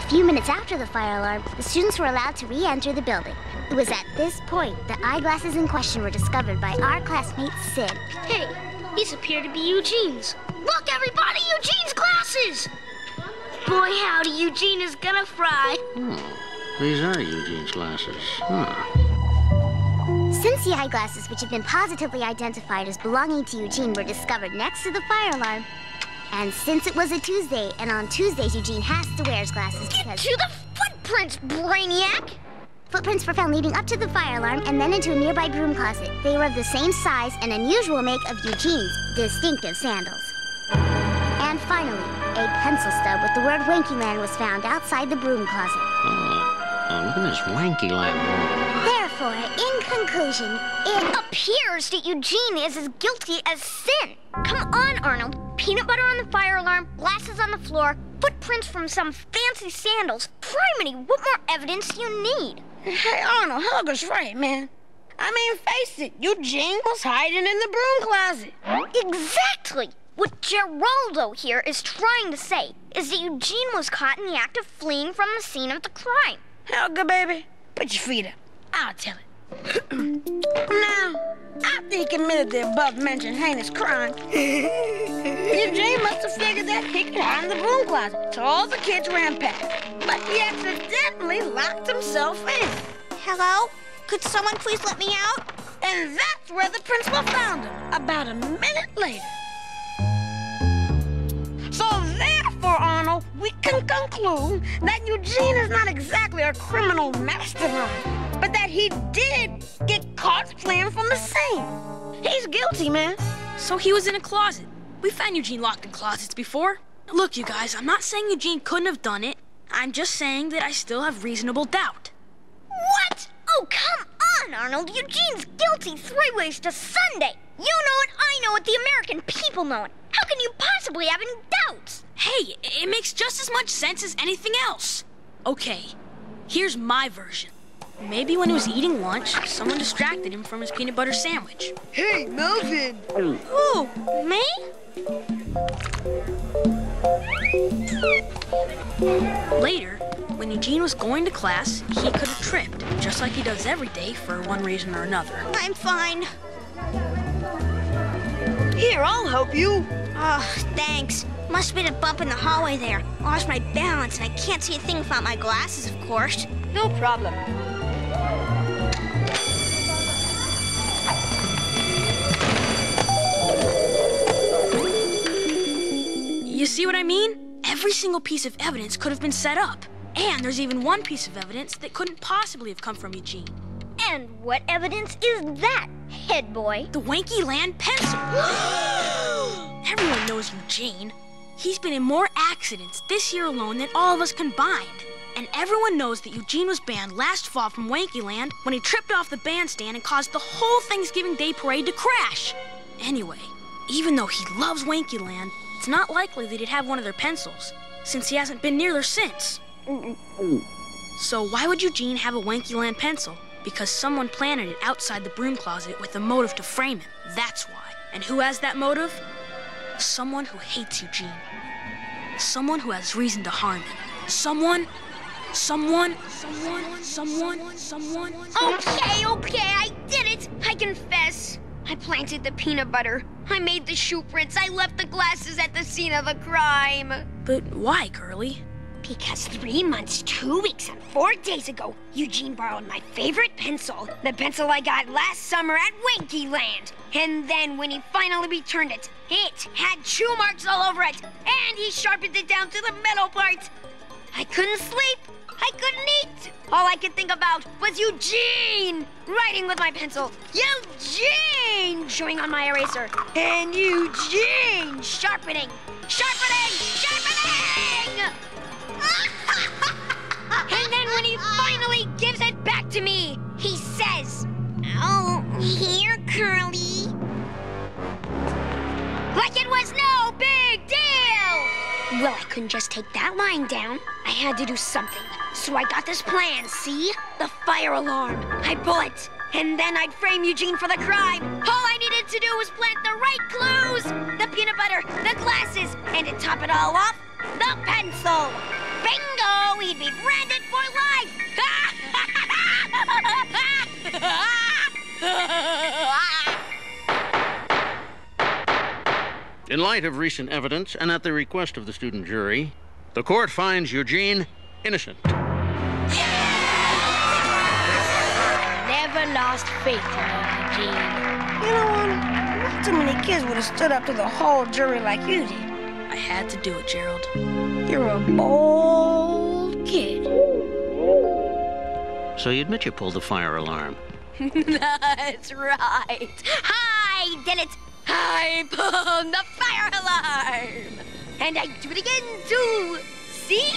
few minutes after the fire alarm, the students were allowed to re-enter the building. It was at this point that eyeglasses in question were discovered by our classmate, Sid. Hey, these appear to be Eugene's. Look, everybody, Eugene's glasses! Boy, howdy, Eugene is gonna fry. These are Eugene's glasses. Since the eyeglasses, which have been positively identified as belonging to Eugene, were discovered next to the fire alarm, and since it was a Tuesday, and on Tuesdays Eugene has to wear his glasses because... Get to the footprints, Brainiac! Footprints were found leading up to the fire alarm and then into a nearby broom closet. They were of the same size and unusual make of Eugene's distinctive sandals. And finally, a pencil stub with the word Wankyland was found outside the broom closet. Oh, look at this Wankyland. Therefore, in conclusion, it appears that Eugene is as guilty as Sin. Come on, Arnold. Peanut butter on the fire alarm, glasses on the floor, footprints from some fancy sandals. Criminy, what more evidence do you need? Hey, Arnold, Helga's right, man. I mean, face it, Eugene was hiding in the broom closet. Exactly! What Geraldo here is trying to say is that Eugene was caught in the act of fleeing from the scene of the crime. Helga, baby, put your feet up. I'll tell it. Now, after he committed the above-mentioned heinous crime, Eugene must have figured that he could hide in the broom closet, so all the kids ran past. But he accidentally locked himself in. Hello? Could someone please let me out? And that's where the principal found him, about a minute later. So therefore, Arnold, we can conclude that Eugene is not exactly a criminal mastermind, but that he did get caught fleeing from the scene. He's guilty, man. So he was in a closet. We found Eugene locked in closets before. Look, you guys, I'm not saying Eugene couldn't have done it. I'm just saying that I still have reasonable doubt. What? Oh, come on, Arnold. Eugene's guilty 3 ways to Sunday. You know it, I know it, the American people know it. How can you possibly have any doubts? Hey, it makes just as much sense as anything else. Okay, here's my version. Maybe when he was eating lunch, someone distracted him from his peanut butter sandwich. Hey, Melvin! Who? Me? Later, when Eugene was going to class, he could have tripped, just like he does every day for one reason or another. I'm fine. Here, I'll help you. Oh, thanks. Must have been a bump in the hallway there. Lost my balance, and I can't see a thing without my glasses, of course. No problem. You see what I mean? Every single piece of evidence could have been set up. And there's even one piece of evidence that couldn't possibly have come from Eugene. And what evidence is that, head boy? The Wankyland pencil. Everyone knows Eugene. He's been in more accidents this year alone than all of us combined. And everyone knows that Eugene was banned last fall from Wankyland when he tripped off the bandstand and caused the whole Thanksgiving Day parade to crash. Anyway, even though he loves Wankyland, it's not likely that he'd have one of their pencils, since he hasn't been near there since. So why would Eugene have a Wankyland pencil? Because someone planted it outside the broom closet with a motive to frame him. That's why. And who has that motive? Someone who hates Eugene. Someone who has reason to harm him. Someone. Okay, I did it. I confess. I planted the peanut butter. I made the shoe prints. I left the glasses at the scene of the crime. But why, Curly? Because 3 months, 2 weeks, and 4 days ago, Eugene borrowed my favorite pencil, the pencil I got last summer at Wankyland. And then when he finally returned it, it had chew marks all over it, and he sharpened it down to the metal part. I couldn't sleep. I couldn't eat. All I could think about was Eugene writing with my pencil. Eugene chewing on my eraser. And Eugene sharpening. And then when he finally gives it back to me, he says, "Oh, here, Curly." Like it was no big deal. Well, I couldn't just take that lying down. I had to do something. So I got this plan, see? The fire alarm. I'd pull it, and then I'd frame Eugene for the crime. All I needed to do was plant the right clues. The peanut butter, the glasses, and to top it all off, the pencil. Bingo! know he'd be branded for life! In light of recent evidence and at the request of the student jury, the court finds Eugene innocent. Never lost faith in you, Eugene. You know what? Not too many kids would have stood up to the whole jury like you did. I had to do it, Gerald. You're a bold kid. So you admit you pulled the fire alarm? That's right. I did it. I pulled the fire alarm. And I do it again, too. See?